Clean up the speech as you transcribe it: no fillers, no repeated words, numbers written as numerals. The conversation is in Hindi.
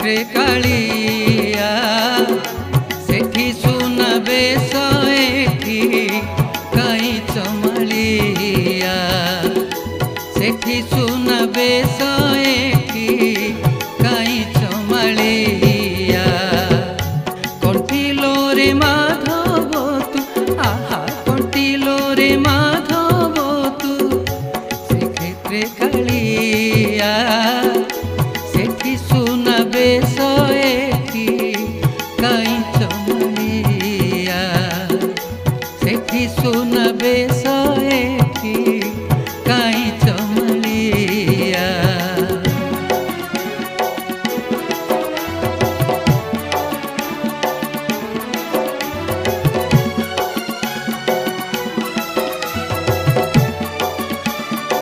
श्रीक्षेत्रे कालिया सेठी सुनाबे सएठी काई चमालिया सेठी सुनाबे सएठी काई चमालिया कंठिलो रे माधव तू आहा कंठिलो रे माधव तू श्रीक्षेत्रे कालिया सेठी सुनाबे सएठी काई चमालिया सेठी सुनाबे सएठी काई